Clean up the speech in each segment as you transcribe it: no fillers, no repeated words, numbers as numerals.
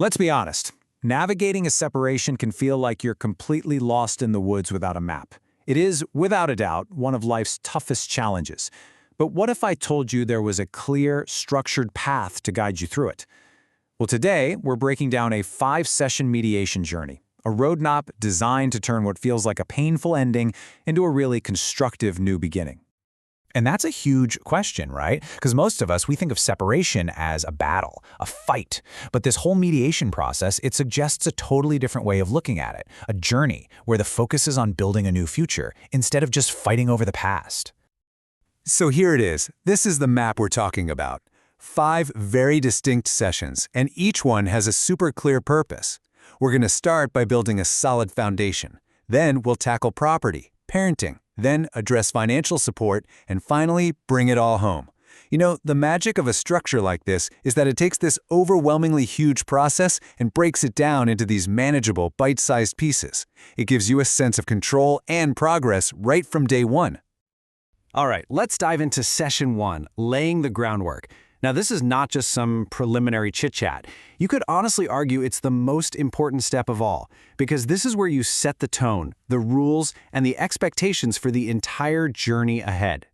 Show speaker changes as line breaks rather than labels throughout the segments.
Let's be honest. Navigating a separation can feel like you're completely lost in the woods without a map. It is, without a doubt, one of life's toughest challenges. But what if I told you there was a clear, structured path to guide you through it? Well, today, we're breaking down a 5-session mediation journey, a roadmap designed to turn what feels like a painful ending into a really constructive new beginning.
And that's a huge question, right? Because most of us, we think of separation as a battle, a fight. But this whole mediation process, it suggests a totally different way of looking at it, a journey where the focus is on building a new future instead of just fighting over the past.
So here it is. This is the map we're talking about. 5 very distinct sessions, and each one has a super clear purpose. We're going to start by building a solid foundation. Then we'll tackle property, parenting, then address financial support, and finally, bring it all home. You know, the magic of a structure like this is that it takes this overwhelmingly huge process and breaks it down into these manageable, bite-sized pieces. It gives you a sense of control and progress right from day one.
All right, let's dive into Session 1, laying the groundwork. Now, this is not just some preliminary chit-chat. You could honestly argue it's the most important step of all, because this is where you set the tone, the rules, and the expectations for the entire journey ahead.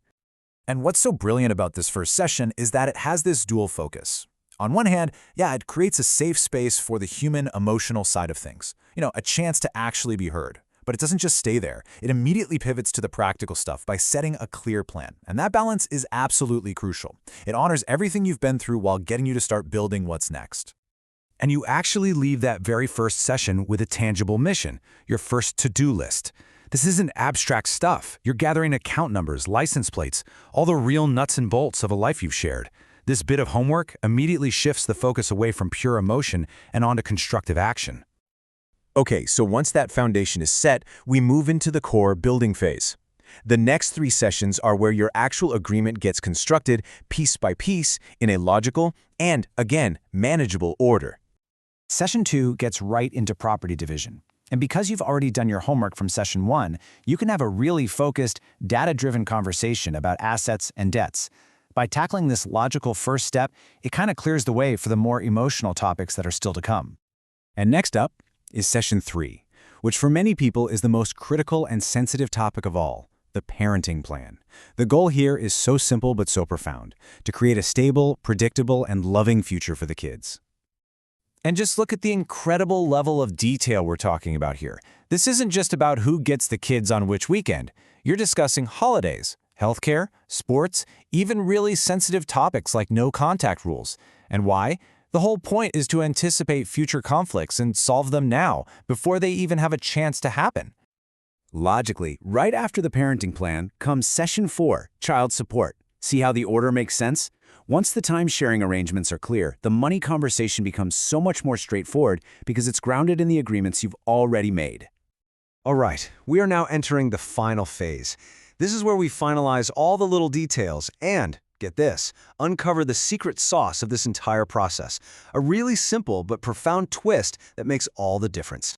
And what's so brilliant about this first session is that it has this dual focus. On one hand, it creates a safe space for the human emotional side of things. A chance to actually be heard. But it doesn't just stay there. It immediately pivots to the practical stuff by setting a clear plan. And that balance is absolutely crucial. It honors everything you've been through while getting you to start building what's next. And you actually leave that very first session with a tangible mission, your first to-do list. This isn't abstract stuff. You're gathering account numbers, license plates, all the real nuts and bolts of a life you've shared. This bit of homework immediately shifts the focus away from pure emotion and onto constructive action. Okay, so once that foundation is set, we move into the core building phase. The next 3 sessions are where your actual agreement gets constructed piece by piece in a logical and, again, manageable order.
Session 2 gets right into property division. And because you've already done your homework from Session 1, you can have a really focused, data-driven conversation about assets and debts. By tackling this logical first step, it kind of clears the way for the more emotional topics that are still to come.
And next up is Session 3, which for many people is the most critical and sensitive topic of all, the parenting plan. The goal here is so simple but so profound, to create a stable, predictable, and loving future for the kids. And just look at the incredible level of detail we're talking about here. This isn't just about who gets the kids on which weekend. You're discussing holidays, healthcare, sports, even really sensitive topics like no contact rules. And why? The whole point is to anticipate future conflicts and solve them now, before they even have a chance to happen.
Logically, right after the parenting plan comes Session 4, child support. See how the order makes sense? Once the time-sharing arrangements are clear, the money conversation becomes so much more straightforward because it's grounded in the agreements you've already made.
All right, we are now entering the final phase. This is where we finalize all the little details and, get this, uncover the secret sauce of this entire process. A really simple but profound twist that makes all the difference.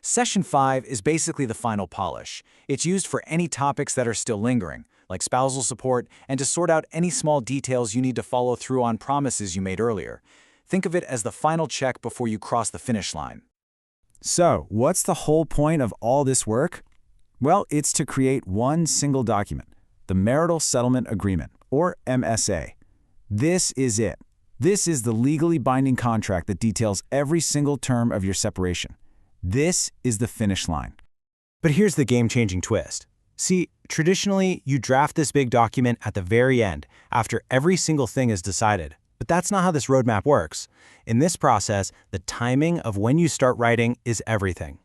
Session 5 is basically the final polish. It's used for any topics that are still lingering, like spousal support, and to sort out any small details you need to follow through on promises you made earlier. Think of it as the final check before you cross the finish line.
So, what's the whole point of all this work? Well, it's to create one single document, the Marital Settlement Agreement, or MSA. This is it. This is the legally binding contract that details every single term of your separation. This is the finish line.
But here's the game-changing twist. See, traditionally, you draft this big document at the very end, after every single thing is decided. But that's not how this roadmap works. In this process, the timing of when you start writing is everything.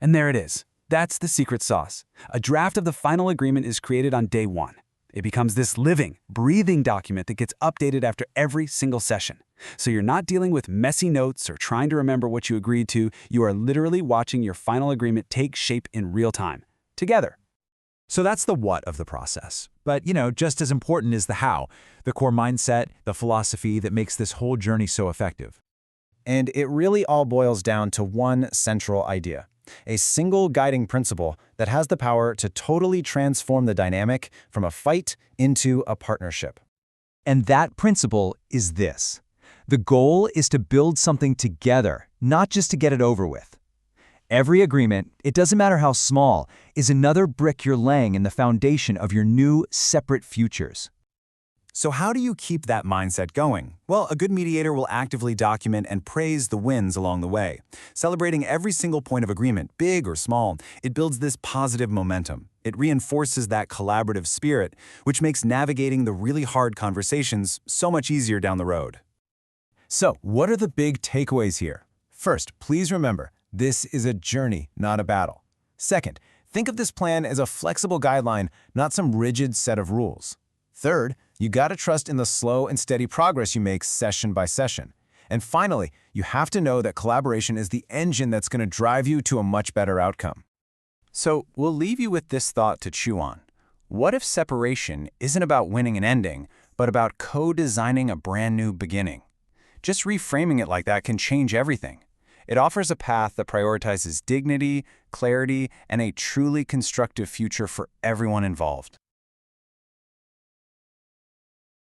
And there it is. That's the secret sauce. A draft of the final agreement is created on day 1. It becomes this living, breathing document that gets updated after every single session. So you're not dealing with messy notes or trying to remember what you agreed to. You are literally watching your final agreement take shape in real time, together.
So that's the what of the process. But, just as important is the how, the core mindset, the philosophy that makes this whole journey so effective.
And it really all boils down to one central idea. A single guiding principle that has the power to totally transform the dynamic from a fight into a partnership. And that principle is this:
The goal is to build something together, not just to get it over with. Every agreement, it doesn't matter how small, is another brick you're laying in the foundation of your new, separate futures.
So how do you keep that mindset going? Well, a good mediator will actively document and praise the wins along the way. Celebrating every single point of agreement, big or small, it builds this positive momentum. It reinforces that collaborative spirit, which makes navigating the really hard conversations so much easier down the road.
So, what are the big takeaways here? First, please remember, this is a journey, not a battle. Second, think of this plan as a flexible guideline, not some rigid set of rules. Third, you gotta trust in the slow and steady progress you make session by session. And finally, you have to know that collaboration is the engine that's gonna drive you to a much better outcome.
So we'll leave you with this thought to chew on. What if separation isn't about winning an ending, but about co-designing a brand new beginning? Just reframing it like that can change everything. It offers a path that prioritizes dignity, clarity, and a truly constructive future for everyone involved.